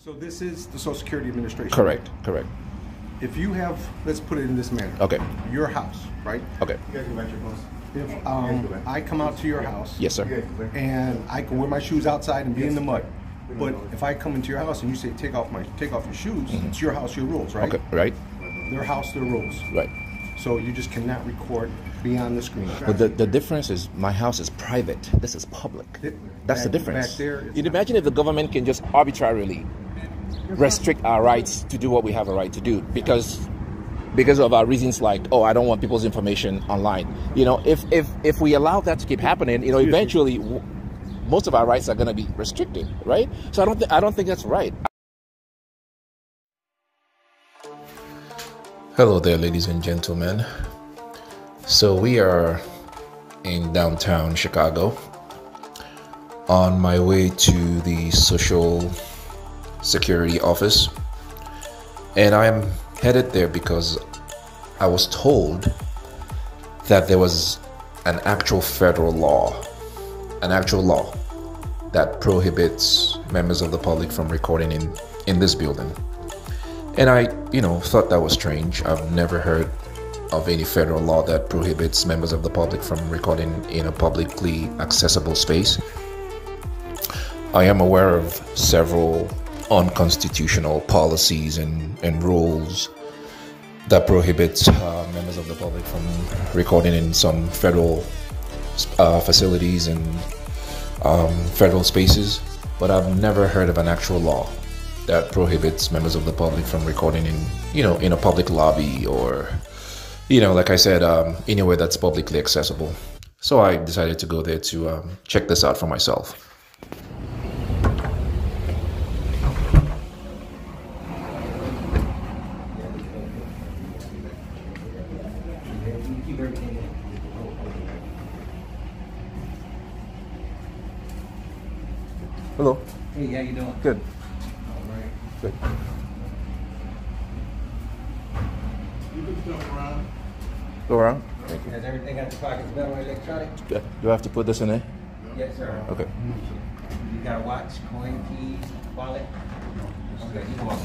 So this is the Social Security Administration. Correct, correct. If you have, let's put it in this manner. Okay. Your house, right? Okay. You guys go back to your house. If I come out to your house. Yes, sir. And I can wear my shoes outside and be in the mud. But if I come into your house and you say take off your shoes, it's your house, your rules, right? Okay, right. Their house, their rules. Right. So you just cannot record beyond the screen. But the difference is my house is private. This is public. That's the difference. Back there, You'd imagine if the government can just arbitrarily restrict our rights to do what we have a right to do because of our reasons like, oh, I don't want people's information online. You know, if we allow that to keep happening, you know, eventually most of our rights are going to be restricted, right? So I don't think that's right. Hello there, ladies and gentlemen. So we are in downtown Chicago on my way to the Social Security office, and I'm headed there because I was told that there was an actual federal law, that prohibits members of the public from recording in this building. And I, thought that was strange. I've never heard of any federal law that prohibits members of the public from recording in a publicly accessible space. I am aware of several unconstitutional policies and rules that prohibit members of the public from recording in some federal facilities and federal spaces, but I've never heard of an actual law that prohibits members of the public from recording in a public lobby or, like I said, anywhere that's publicly accessible. So I decided to go there to check this out for myself. Hello. Hey, how you doing? Good. All right. Good. You can jump around. Go around. Thank you. Has everything at the pockets better with electronic? Do I have to put this in there? Yes, sir. Okay. You got a watch, coin, keys, wallet? Okay, you can walk.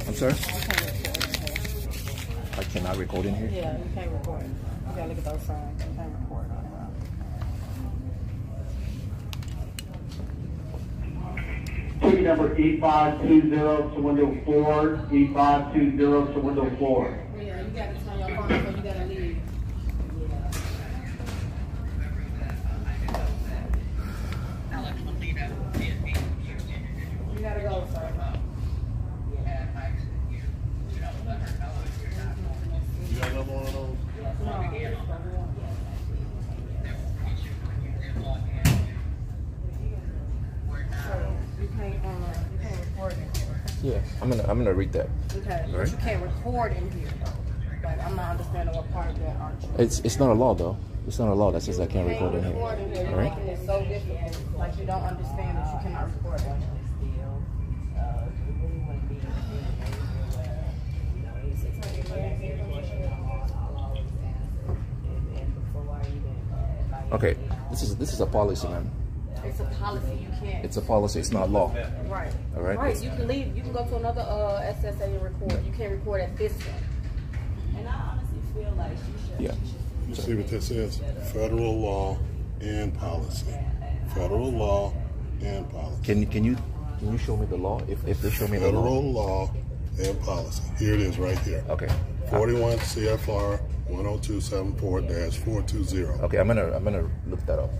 I'm sorry? I cannot record in here? Yeah, you can't record. You gotta look at those signs. You can't record on that. Ticket number E520 to window 4, E520 to window 4. Yeah, you gotta turn your phone off or you gotta leave. You gotta go, sir. You got another one of those? You can't record in here. Yeah, I'm gonna read that. Okay, All but right. you can't record in here though. Like, I'm not understanding what part of that aren't you? It's not a law though. It's not a law that says I can't record in here. Record in here. All You're right. making it so difficult. Like you don't understand that you cannot record in here. Okay. This is a policy, man. It's a policy. You can't. It's a policy. It's not law. Right. All right. Right. You can leave. You can go to another SSA and record. You can't record at this one. And I honestly feel like she should. Yeah. You see what this is? Federal law and policy. Federal law and policy. Can you show me the law? If they show me the law. Federal law and policy. Here it is right here. Okay. 41 CFR 10274-420. Okay, I'm gonna look that up.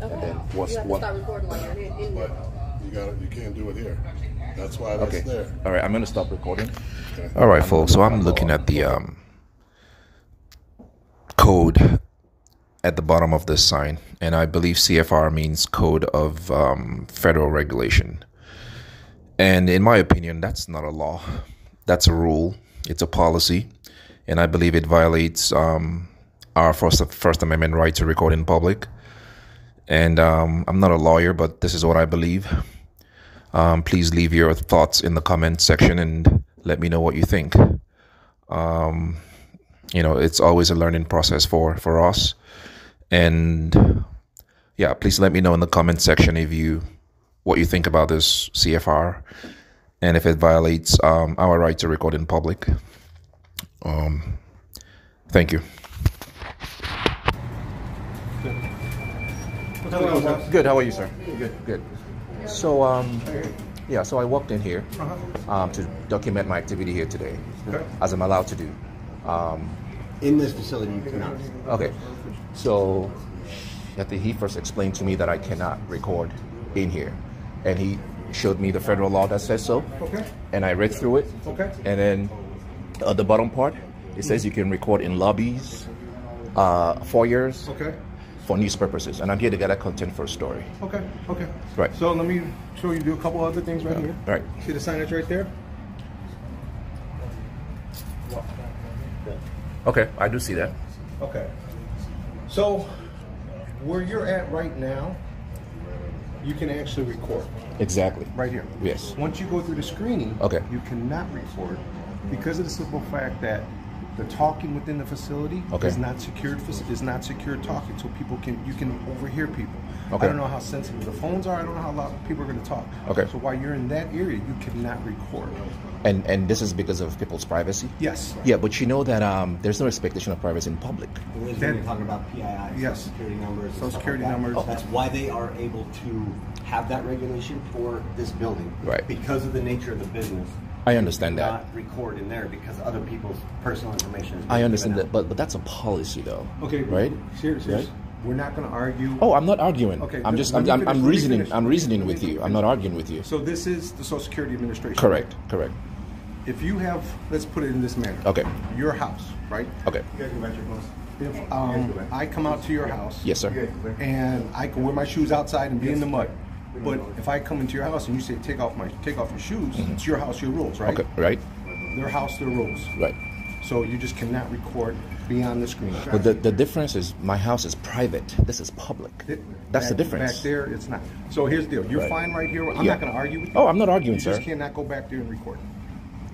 Okay. And then what's you have what? to start recording while you're in But there. you can't do it here. That's why that's Okay. there. All right, I'm gonna stop recording. Okay. All right, folks. So I'm looking at the code at the bottom of this sign, and I believe CFR means Code of Federal Regulation. And in my opinion, that's not a law. That's a rule. It's a policy. And I believe it violates our First Amendment right to record in public. And I'm not a lawyer, but this is what I believe. Please leave your thoughts in the comment section and let me know what you think. You know, it's always a learning process for us. And yeah, please let me know in the comment section what you think about this CFR and if it violates our right to record in public. Thank you. Good. How are you, sir? Good. So, yeah. So I walked in here to document my activity here today, as I'm allowed to do. In this facility, you cannot. Okay. So, I think he first explained to me that I cannot record in here, and he showed me the federal law that says so. Okay. And I read through it. Okay. And then the bottom part, it says you can record in lobbies, foyers. Okay. For news purposes, and I'm here to get that content for a story. Okay. Okay. Right. So let me show you do a couple other things right here. Right. See the signage right there? Okay, I do see that. Okay. So where you're at right now, you can actually record. Exactly. Right here. Yes. Once you go through the screening, okay, you cannot record because of the simple fact that the talking within the facility is not secured. Is not secure talking, so you can overhear people. Okay. I don't know how sensitive the phones are. I don't know how loud people are going to talk. Okay. So while you're in that area, you cannot record. And this is because of people's privacy. Yes. Yeah, but you know that there's no expectation of privacy in public. When you're talking about PII, yes, security numbers, Social Security numbers. That's why they are able to have that regulation for this building. Right. Because of the nature of the business. I understand that. Not record in there because other people's personal information is. I understand that, but that's a policy, though. Okay. Right. Seriously. Right? We're not going to argue. Oh, I'm not arguing. Okay. I'm reasoning. I'm reasoning with you. I'm not arguing with you. So this is the Social Security Administration. Correct. Right? Correct. If you have, let's put it in this manner. Okay. Your house, right? Okay. If I come out to your house. Yes, sir. And I can wear my shoes outside and be in the mud. But if I come into your house and you say take off your shoes, it's your house, your rules, right? Okay, right. Their house, their rules. Right. So you just cannot record beyond the screen. But the difference is my house is private. This is public. That's the difference. Back there, it's not. So here's the deal. You're fine right here. I'm not going to argue with you. Oh, I'm not arguing, sir. You just cannot go back there and record.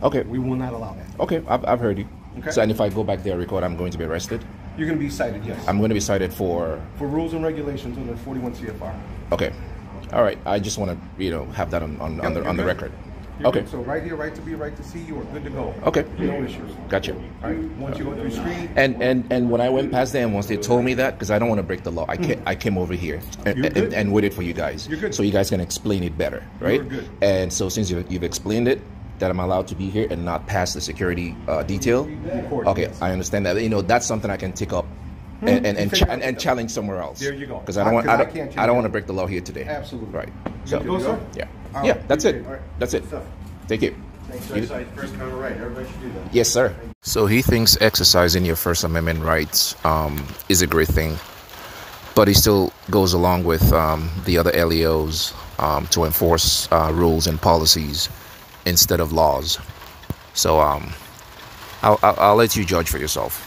Okay. We will not allow that. Okay, I've heard you. Okay. So, and if I go back there and record, I'm going to be arrested? You're going to be cited, yes. I'm going to be cited for rules and regulations under 41 CFR. Okay. All right. I just want to, have that on the record. Okay. Good. So right here, right to be, right to see, you are good to go. Okay. No issues. Gotcha. All right. Once you go through screen. And when I went past there, and once they told me that, because I don't want to break the law, I came over here and waited for you guys. You're good. So you guys can explain it better, right? You're good. And so since you've explained it, that I'm allowed to be here and not pass the security detail. Okay, yes. I understand that. That's something I can take up and challenge somewhere else. There you go. Because I don't want to break the law here today. Absolutely. Right. So go, sir? Yeah. All Yeah. right. That's it. All right. That's it. Thank you. Thanks, sir. First time right. Everybody should do that. Yes, sir. So he thinks exercising your First Amendment rights is a great thing, but he still goes along with the other LEOs to enforce rules and policies instead of laws. So I'll let you judge for yourself.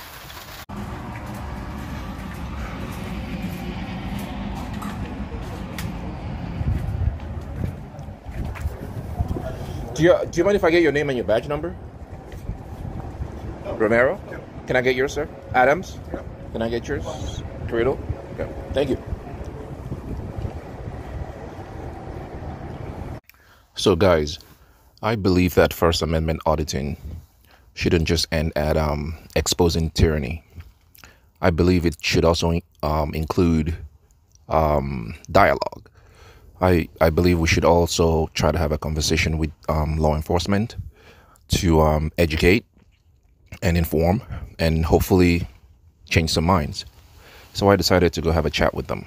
Do you mind if I get your name and your badge number? Romero? Yeah. Can I get yours, sir? Adams? Yeah. Can I get yours? Carrillo? Okay. Thank you. So guys, I believe that First Amendment auditing shouldn't just end at exposing tyranny. I believe it should also include dialogue. I believe we should also try to have a conversation with law enforcement to educate and inform and hopefully change some minds. So I decided to go have a chat with them.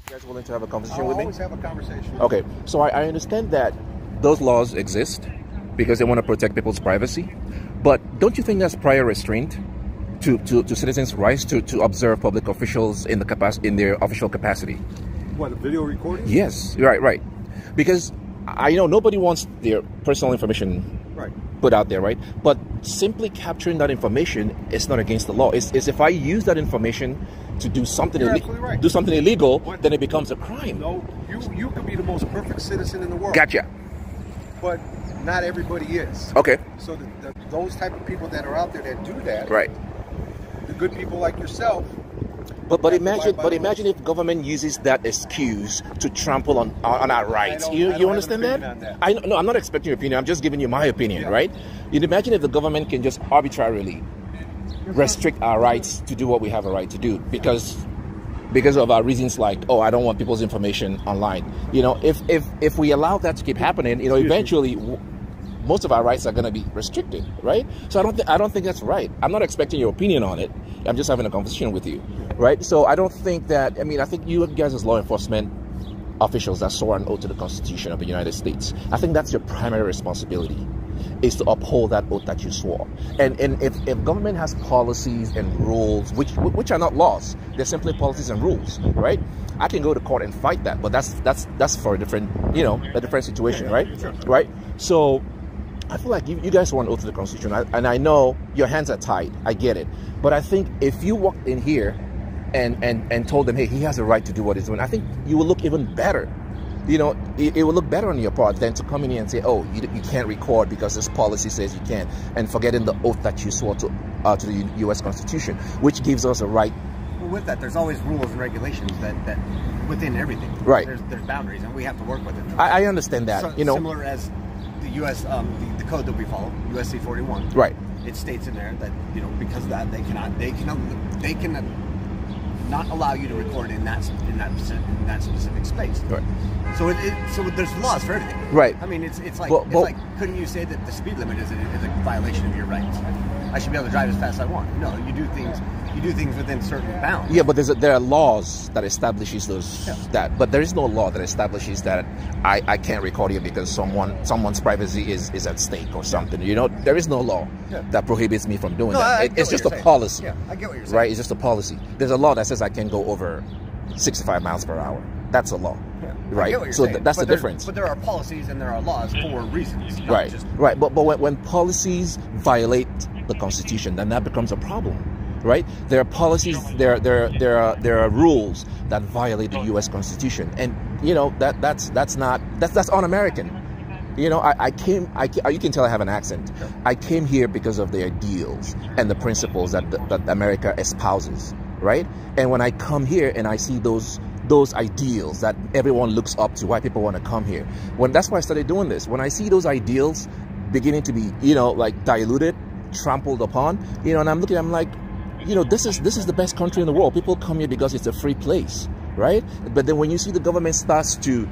You guys willing to have a conversation with me? Always have a conversation. Okay, so I understand that those laws exist because they want to protect people's privacy, but don't you think that's prior restraint? to citizens' rights to observe public officials in their official capacity. What, a video recording? Yes, right. Because I know nobody wants their personal information put out there, right? But simply capturing that information is not against the law. It's if I use that information to do something illegal, then it becomes a crime. No, you could be the most perfect citizen in the world. Gotcha. But not everybody is. Okay. So those type of people that are out there that do that, right? The good people like yourself. But imagine if government uses that excuse to trample on our rights. You understand that? No, I'm not expecting your opinion. I'm just giving you my opinion, right? You'd imagine if the government can just arbitrarily restrict our rights to do what we have a right to do because of our reasons like, oh, I don't want people's information online. You know, if we allow that to keep happening, you know, eventually most of our rights are going to be restricted, right? So I don't think that's right. I'm not expecting your opinion on it. I'm just having a conversation with you, right? So I don't think that. I mean, I think you guys as law enforcement officials that swore an oath to the Constitution of the United States, I think that's your primary responsibility, is to uphold that oath that you swore. And if government has policies and rules, which are not laws, they're simply policies and rules, right? I can go to court and fight that, but that's for a different, a different situation, right? Right? So I feel like you guys want an oath to the Constitution, and I know your hands are tied. I get it. But I think if you walked in here and told them, hey, he has a right to do what he's doing, I think you will look even better. It will look better on your part than to come in here and say, oh, you can't record because this policy says you can, and forgetting the oath that you swore to the U.S. Constitution, which gives us a right. Well, with that, there's always rules and regulations that within everything. Right. There's boundaries, and we have to work with it. I understand that. So, similar as the U.S. The code that we follow, USC 41. Right. It states in there that because of that they cannot not allow you to record in that specific space. Right. So so there's laws for everything. Right. I mean, it's like couldn't you say that the speed limit is a violation of your rights? I should be able to drive as fast as I want. No, you do things within certain bounds. Yeah, but there are laws that establishes that. But there is no law that establishes that I can't record you because someone's privacy is at stake or something. There is no law that prohibits me from doing that. It's just a policy. Yeah, I get what you're saying. Right? It's just a policy. There's a law that says I can go over 65 miles per hour. That's a law. Yeah, right? So that's the difference. But there are policies and there are laws for reasons. Right. Right. But when policies violate the Constitution, then that becomes a problem. Right? There are policies, there are rules that violate the U.S. Constitution, and that's un-American. You can tell I have an accent. I came here because of the ideals and the principles that America espouses, right? And when I come here and I see those ideals that everyone looks up to, why people want to come here. That's why I started doing this. When I see those ideals beginning to be, like diluted, trampled upon, and I'm like, this is the best country in the world. People come here because it's a free place, right? But then when you see the government starts to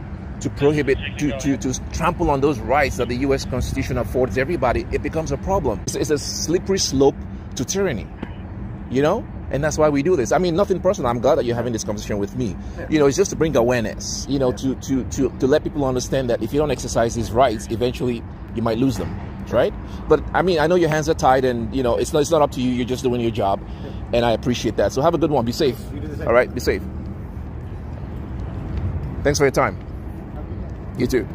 prohibit, to trample on those rights that the U.S. Constitution affords everybody, it becomes a problem. It's a slippery slope to tyranny, and that's why we do this. I mean, nothing personal. I'm glad that you're having this conversation with me. It's just to bring awareness, to let people understand that if you don't exercise these rights, eventually you might lose them. Right? But I mean, I know your hands are tied, and it's not up to you. You're just doing your job, and I appreciate that. So have a good one. Be safe. All right, be safe. Thanks for your time. You too.